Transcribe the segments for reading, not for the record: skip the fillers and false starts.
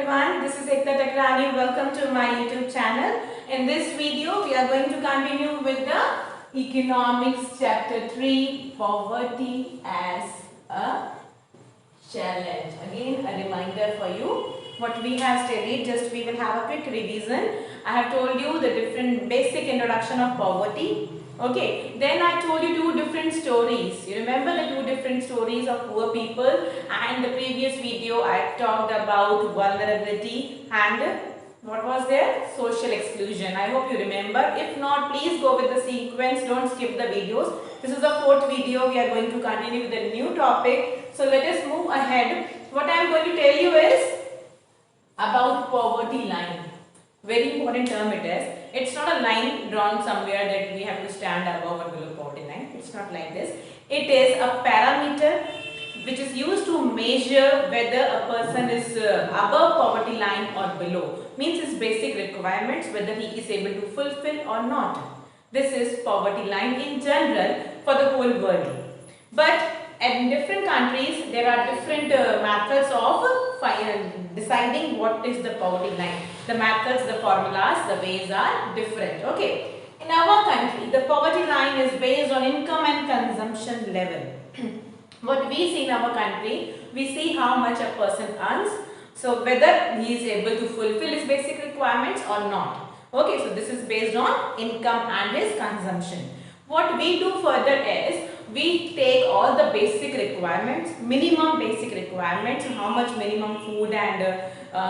everyone, this is Ekta Takrani. Welcome to my YouTube channel. In this video, we are going to continue with the Economics Chapter 3, Poverty as a Challenge. Again, a reminder for you what we have studied. Just we will have a quick revision. I have told you the different basic introduction of poverty. Okay, then I told you two different stories. You remember the two different stories of poor people, and the previous video I talked about vulnerability and what was there? Social exclusion. I hope you remember. If not, please go with the sequence. Don't skip the videos. This is the fourth video. We are going to continue with a new topic. So let us move ahead. What I am going to tell you is about poverty line. Very important term it is. It's not a line drawn somewhere that we have to stand above or below poverty line. It's not like this. It is a parameter which is used to measure whether a person is above poverty line or below. Means his basic requirements, whether he is able to fulfill or not. This is poverty line in general for the whole world. But in different countries, there are different methods of deciding what is the poverty line. The methods, the formulas, the ways are different. Okay. In our country, the poverty line is based on income and consumption level. What we see in our country, we see how much a person earns. So whether he is able to fulfill his basic requirements or not. Okay, so this is based on income and his consumption. What we do further is, we take all the basic requirements, minimum basic requirements, how much minimum food and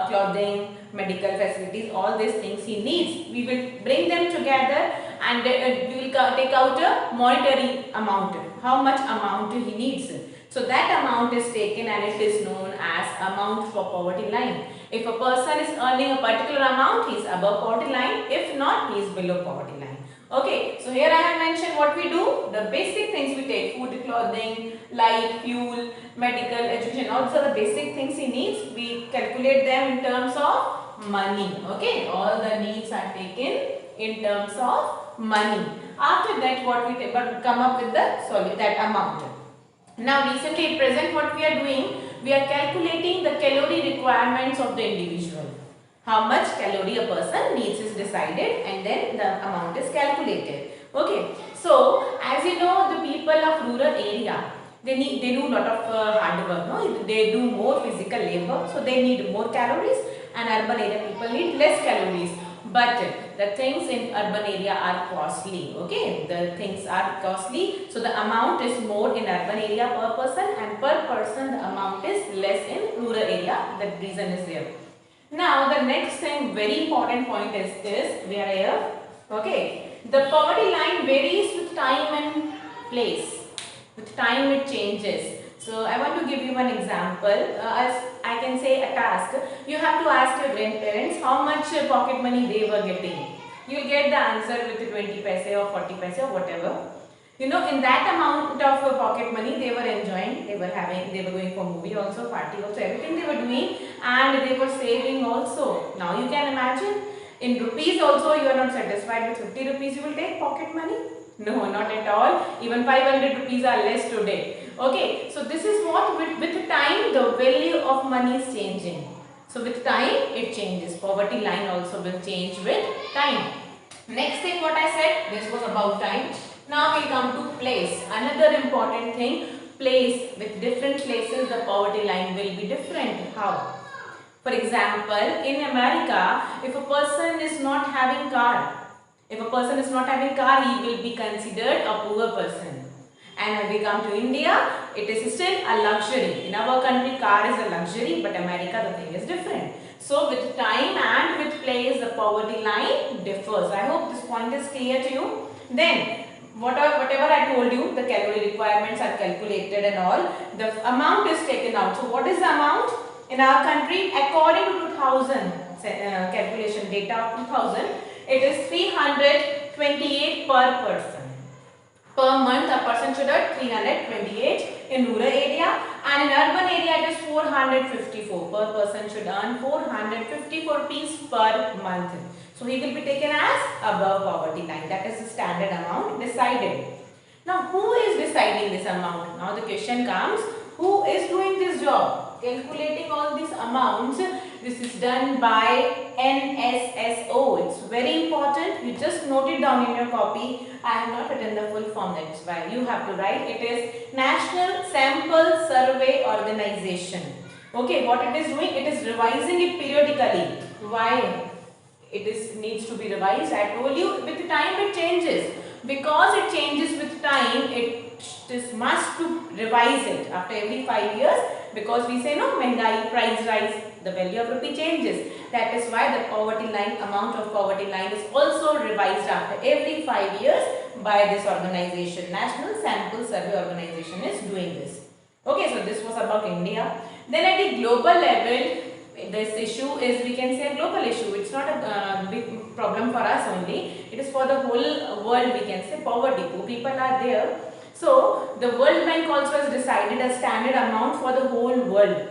clothing, medical facilities, all these things he needs. We will bring them together and we will take out a monetary amount, how much amount he needs. So that amount is taken and it is known as amount for poverty line. If a person is earning a particular amount, he is above poverty line. If not, he is below poverty line. Okay, so here I have mentioned what we do. The basic things we take: food, clothing, light, fuel, medical, education. Also the basic things he needs, we calculate them in terms of money. Okay, all the needs are taken in terms of money. After that, what we come up with that amount. Now recently at present what we are doing, we are calculating the calorie requirements of the individual. How much calorie a person needs is decided and then the amount is calculated. Okay. So as you know, the people of rural area, they do lot of hard work. No? They do more physical labor, so they need more calories, and urban area people need less calories. But the things in urban area are costly. Okay, the things are costly, so the amount is more in urban area per person, and per person the amount is less in rural area. The reason is there. Now the next thing, very important point is this, we are here. Okay, the poverty line varies with time and place. With time it changes. So I want to give you one example. As I can say a task, you have to ask your grandparents how much pocket money they were getting. You will get the answer with 20 paise or 40 paise or whatever. You know, in that amount of pocket money they were enjoying, they were going for movie also, party also, everything they were doing, and they were saving also. Now you can imagine, in rupees also you are not satisfied with 50 rupees, you will take pocket money? No, not at all. Even 500 rupees are less today. Okay, so this is what with time the value of money is changing. So with time it changes. Poverty line also will change with time. Next thing what I said, this was about time. Now we come to place. Another important thing, place. With different places the poverty line will be different. How? For example, in America, if a person is not having car, he will be considered a poor person. And when we come to India, it is still a luxury. In our country, car is a luxury, but America, the thing is different. So with time and with place, the poverty line differs. I hope this point is clear to you. Then, whatever I told you, the calorie requirements are calculated and all, the amount is taken out. So what is the amount? In our country, according to 2000 calculation data of 2000, it is 328 per person. Per month a person should earn 328 in rural area, and in urban area it is 454. Per person should earn 454 rupees per month. So he will be taken as above poverty line. That is the standard amount decided. Now who is deciding this amount? Now the question comes, who is doing this job? Calculating all these amounts This is done by NSSO. It's very important. You just note it down in your copy. I have not written the full form, that's why you have to write. It is National Sample Survey Organization. Okay, what it is doing? It is revising it periodically. Why? It is needs to be revised. I told you with time it changes. Because it changes with time, it is must to revise it after every 5 years, because we say no, महंगाई, price rise, the value of rupee changes. That is why the poverty line, amount of poverty line is also revised after every 5 years by this organization. National Sample Survey Organization is doing this. Okay, so this was about India. Then at the global level, this issue is, we can say, a global issue. It's not a big problem for us only. It is for the whole world, we can say. Poverty, poor people are there. So the World Bank also has decided a standard amount for the whole world.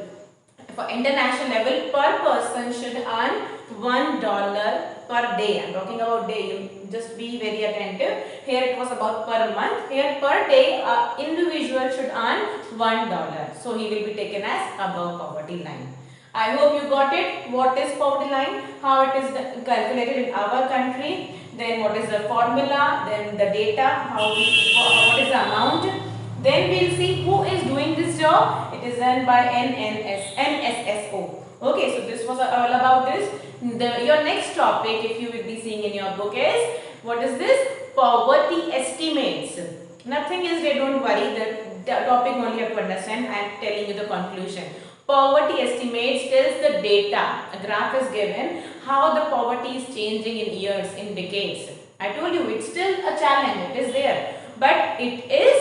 For international level, per person should earn $1 per day. I'm talking about day. You just be very attentive. Here it was about per month. Here per day, an individual should earn $1. So he will be taken as above poverty line. I hope you got it. What is poverty line? How it is calculated in our country. Then what is the formula? Then the data. What is the amount? Then we will see who is doing this job. It is done by NSSO. Okay, so this was all about this. Your next topic, if you will be seeing in your book, is what is this? Poverty estimates. Nothing is there, don't worry. The topic only you have to understand. I am telling you the conclusion. Poverty estimates tells the data. A graph is given how the poverty is changing in years, in decades. I told you it's still a challenge. It is there, but it is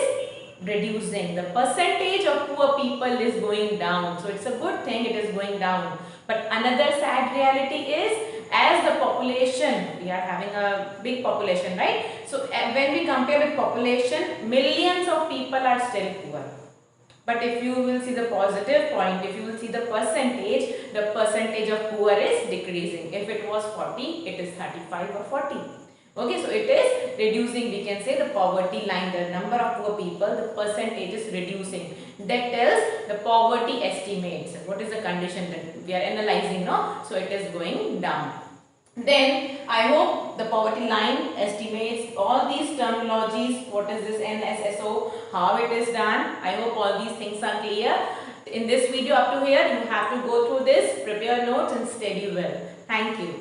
reducing. The percentage of poor people is going down. So it's a good thing it is going down. But another sad reality is, as the population, we are having a big population, right? So when we compare with population, millions of people are still poor. But if you will see the positive point, if you will see the percentage of poor is decreasing. If it was 40, it is 35 or 40. Okay, so it is reducing, we can say, the poverty line, the number of poor people, the percentage is reducing. That tells the poverty estimates. What is the condition that we are analyzing now? So it is going down. Then I hope the poverty line estimates, all these terminologies, what is this NSSO, how it is done. I hope all these things are clear. In this video up to here, you have to go through this, prepare notes and study well. Thank you.